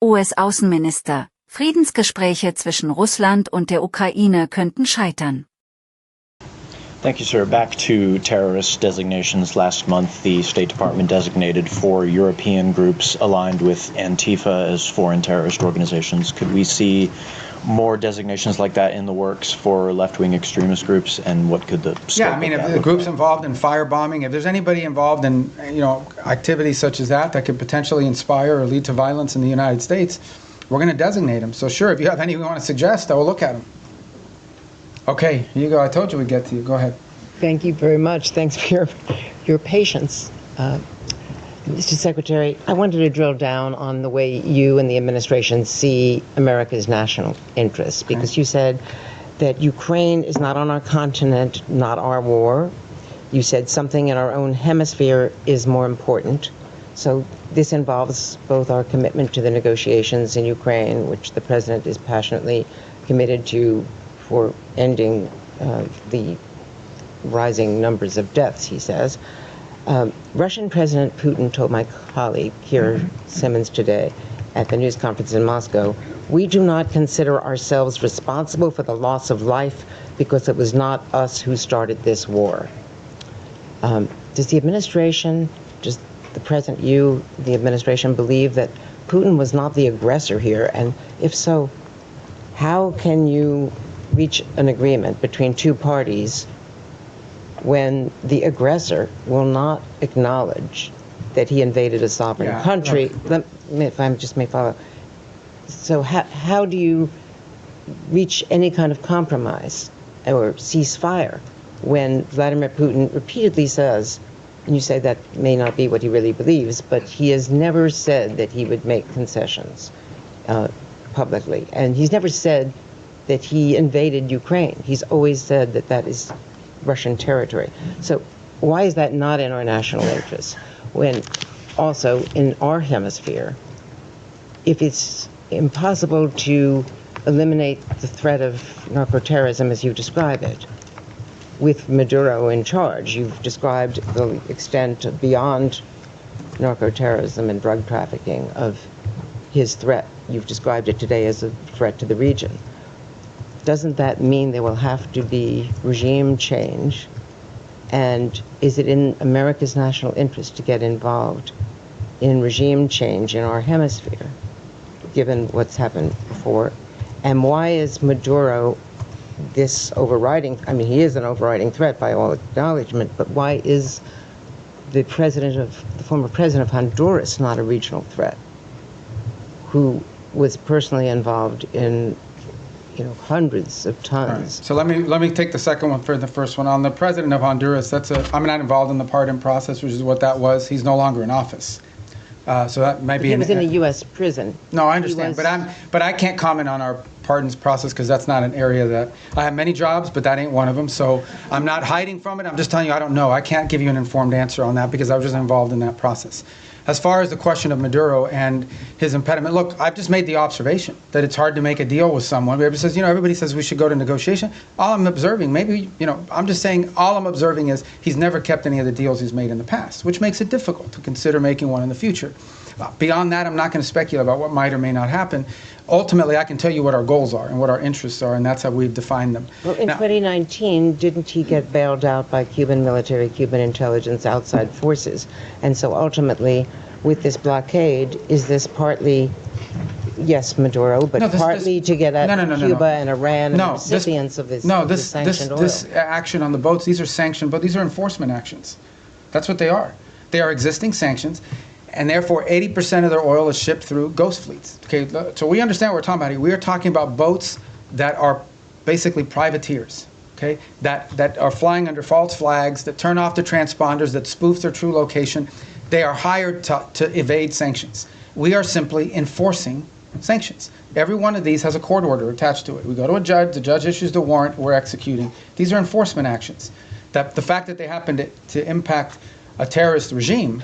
US-Außenminister, Friedensgespräche zwischen Russland und der Ukraine könnten scheitern. Thank you, sir. Back to terrorist designations. Last month, the State Department designated 4 European groups aligned with Antifa as foreign terrorist organizations. Could we see more designations like that in the works for left-wing extremist groups, and what could the scope Yeah, I mean, if the group's involved in firebombing, if there's anybody involved in, activities such as that could potentially inspire or lead to violence in the United States, we're going to designate them. So sure, if you have any we want to suggest, I will look at them. Okay, here you go. I told you we'd get to you. Go ahead. Thank you very much. Thanks for your patience. Mr. Secretary, I wanted to drill down on the way you and the administration see America's national interests, because you said that Ukraine is not on our continent, not our war. You said something in our own hemisphere is more important. So this involves both our commitment to the negotiations in Ukraine, which the president is passionately committed to, for ending the rising numbers of deaths, he says. Russian President Putin told my colleague, Kira Simmons, today at the news conference in Moscow, "We do not consider ourselves responsible for the loss of life because it was not us who started this war." Does the administration, does the president, you, the administration, believe that Putin was not the aggressor here? And if so, how can you reach an agreement between two parties when the aggressor will not acknowledge that he invaded a sovereign country? Let me, if I just may follow. So how do you reach any kind of compromise or ceasefire when Vladimir Putin repeatedly says, and you say that may not be what he really believes, but he has never said that he would make concessions publicly, and he's never said that he invaded Ukraine. He's always said that that is Russian territory. So why is that not in our national interest? When also in our hemisphere, if it's impossible to eliminate the threat of narco-terrorism as you describe it, with Maduro in charge, you've described the extent beyond narco-terrorism and drug trafficking of his threat. You've described it today as a threat to the region. Doesn't that mean there will have to be regime change? And is it in America's national interest to get involved in regime change in our hemisphere, given what's happened before? And why is Maduro this overriding, I mean, he is an overriding threat by all acknowledgement, but why is the former president of Honduras not a regional threat, who was personally involved in hundreds of tons? Right. So let me take the second one for the first one. On the president of Honduras, I'm not involved in the pardon process, which is what that was. He's no longer in office. So that might be. He was in a U.S. prison. No, I understand, but I can't comment on our pardons process because that's not an area that I have many jobs, but that ain't one of them. So I'm not hiding from it. I'm just telling you I don't know. I can't give you an informed answer on that because I was just involved in that process. As far as the question of Maduro and his impediment, look, I've just made the observation that it's hard to make a deal with someone. Everybody says we should go to negotiation. All I'm observing, I'm just saying all I'm observing is he's never kept any of the deals he's made in the past, which makes it difficult to consider making one in the future. Beyond that, I'm not going to speculate about what might or may not happen. Ultimately, I can tell you what our goals are and what our interests are, and that's how we've defined them. Well, in 2019, didn't he get bailed out by Cuban military, Cuban intelligence, outside forces? And so ultimately, with this blockade, is this partly, yes, Maduro, but partly to get at Cuba and Iran and the recipients of this sanctioned oil? This action on the boats, these are sanctioned, but these are enforcement actions. That's what they are. They are existing sanctions. And therefore, 80% of their oil is shipped through ghost fleets. Okay, so we understand what we're talking about here. We are talking about boats that are basically privateers, okay, that are flying under false flags, that turn off the transponders, that spoof their true location. They are hired to evade sanctions. We are simply enforcing sanctions. Every one of these has a court order attached to it. We go to a judge, the judge issues the warrant, we're executing. These are enforcement actions. The fact that they happen to impact a terrorist regime,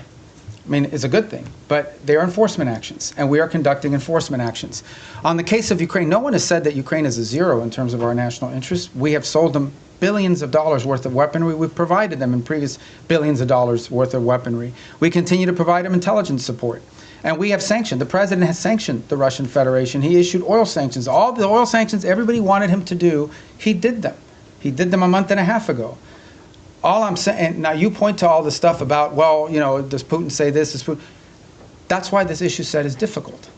is a good thing, but they are enforcement actions, and we are conducting enforcement actions. On the case of Ukraine, no one has said that Ukraine is a zero in terms of our national interests. We have sold them billions of dollars worth of weaponry. We've provided them in previous billions of dollars worth of weaponry. We continue to provide them intelligence support. And we have sanctioned. The president has sanctioned the Russian Federation. He issued oil sanctions. All the oil sanctions everybody wanted him to do, he did them. He did them a month and a half ago. All I'm saying, now you point to all the stuff about, well, you know, does Putin say this? Does Putin? That's why this issue set is difficult.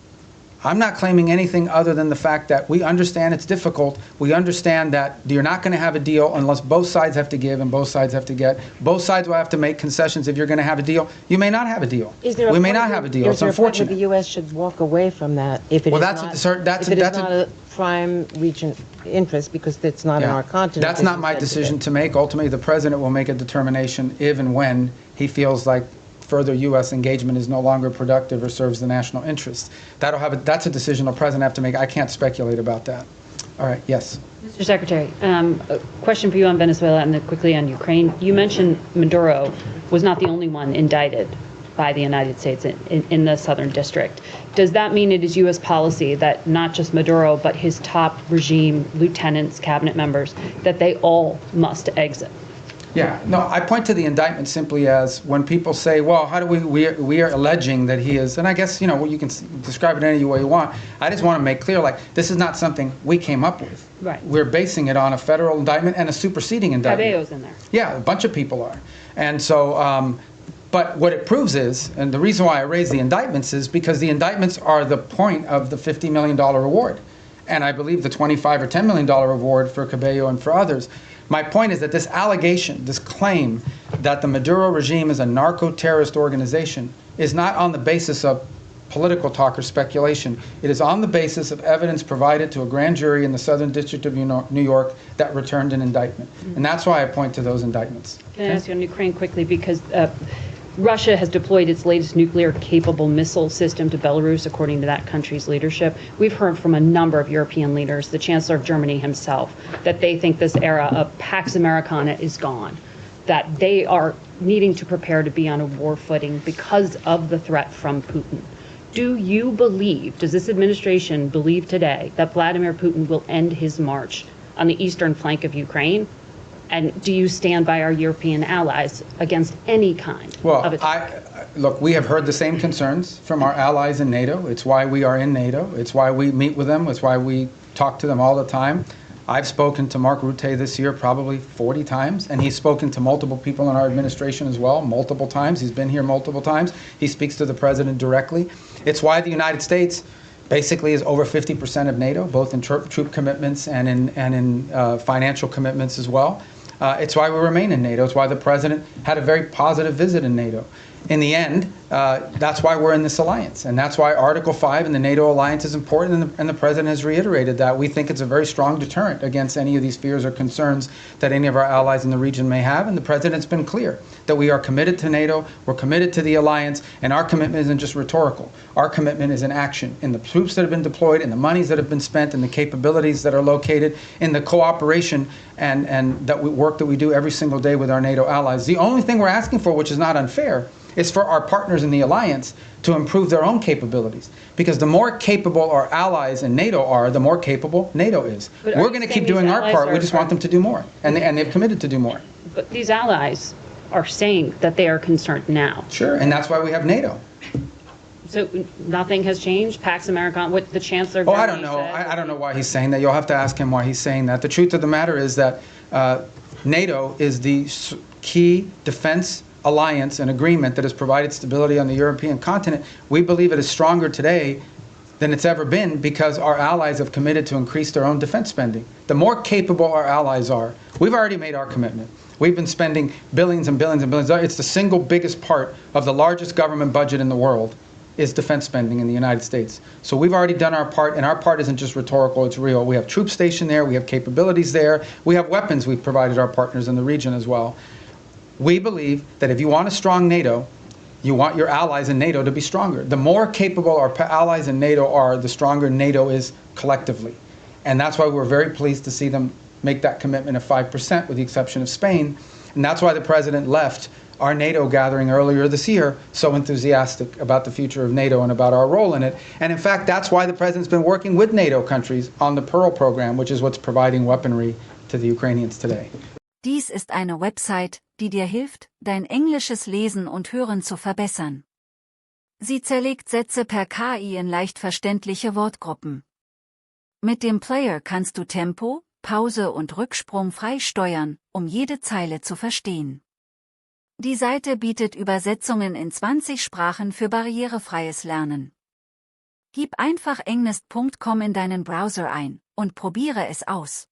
I'm not claiming anything other than the fact that we understand it's difficult. We understand that you're not going to have a deal unless both sides have to give and both sides have to get. Both sides will have to make concessions if you're going to have a deal. You may not have a deal. We may not have a deal. It's unfortunate. The U.S. should walk away from that if it is not a prime region interest because it's not in our continent. That's not my decision to make. Ultimately, the president will make a determination if and when he feels like further U.S. engagement is no longer productive or serves the national interest. That's a decision the president have to make. I can't speculate about that. All right, yes. Mr. Secretary, a question for you on Venezuela and then quickly on Ukraine. You mentioned Maduro was not the only one indicted by the United States in the Southern District. Does that mean it is U.S. policy that not just Maduro, but his top regime lieutenants, cabinet members, that they all must exit? Yeah, no, I point to the indictment simply as when people say, well, how do we are alleging that he is, and I guess, you know, you can describe it any way you want. I just want to make clear, like, this is not something we came up with. Right. We're basing it on a federal indictment and a superseding indictment. Cabello's in there. Yeah, a bunch of people are. And so, but what it proves is, and the reason why I raise the indictments is because the indictments are the point of the $50 million reward. And I believe the $25 or $10 million reward for Cabello and for others. My point is that this allegation, this claim that the Maduro regime is a narco-terrorist organization is not on the basis of political talk or speculation. It is on the basis of evidence provided to a grand jury in the Southern District of New York that returned an indictment. And that's why I point to those indictments. Can I ask you on Ukraine quickly? Because Russia has deployed its latest nuclear-capable missile system to Belarus, according to that country's leadership. We've heard from a number of European leaders, the Chancellor of Germany himself, that they think this era of Pax Americana is gone, that they are needing to prepare to be on a war footing because of the threat from Putin. Do you believe, does this administration believe today, that Vladimir Putin will end his march on the eastern flank of Ukraine? And do you stand by our European allies against any kind of attack? Look, we have heard the same concerns from our allies in NATO. It's why we are in NATO. It's why we meet with them. It's why we talk to them all the time. I've spoken to Mark Rutte this year probably 40 times, and he's spoken to multiple people in our administration as well, multiple times. He's been here multiple times. He speaks to the president directly. It's why the United States basically is over 50% of NATO, both in troop commitments and in financial commitments as well. It's why we remain in NATO. It's why the president had a very positive visit in NATO. In the end, that's why we're in this alliance. And that's why Article 5 in the NATO alliance is important, and the president has reiterated that. We think it's a very strong deterrent against any of these fears or concerns that any of our allies in the region may have. And the president's been clear that we are committed to NATO, we're committed to the alliance, and our commitment isn't just rhetorical. Our commitment is in action, in the troops that have been deployed, in the monies that have been spent, in the capabilities that are located, in the cooperation and work that we do every single day with our NATO allies. The only thing we're asking for, which is not unfair, is for our partners in the alliance to improve their own capabilities. Because the more capable our allies in NATO are, the more capable NATO is. We're going to keep doing our part. We just want them to do more. And they've committed to do more. But these allies are saying that they are concerned now. Sure, and that's why we have NATO. So nothing has changed? Pax Americana, what the Chancellor of Germany I don't know. I don't know why he's saying that. You'll have to ask him why he's saying that. The truth of the matter is that NATO is the key defense alliance and agreement that has provided stability on the European continent. We believe it is stronger today than it's ever been because our allies have committed to increase their own defense spending. The more capable our allies are, we've already made our commitment. We've been spending billions and billions and billions. It's the single biggest part of the largest government budget in the world is defense spending in the United States. So we've already done our part, and our part isn't just rhetorical, it's real. We have troops stationed there, we have capabilities there, we have weapons we've provided our partners in the region as well. We believe that if you want a strong NATO, you want your allies in NATO to be stronger. The more capable our allies in NATO are, the stronger NATO is collectively. And that's why we're very pleased to see them make that commitment of 5%, with the exception of Spain. And that's why the president left our NATO gathering earlier this year so enthusiastic about the future of NATO and about our role in it. And in fact, that's why the president's been working with NATO countries on the Pearl program, which is what's providing weaponry to the Ukrainians today. Dies ist eine Website, die dir hilft, dein englisches Lesen und Hören zu verbessern. Sie zerlegt Sätze per KI in leicht verständliche Wortgruppen. Mit dem Player kannst du Tempo, Pause und Rücksprung frei steuern, um jede Zeile zu verstehen. Die Seite bietet Übersetzungen in 20 Sprachen für barrierefreies Lernen. Gib einfach englist.com in deinen Browser ein und probiere es aus.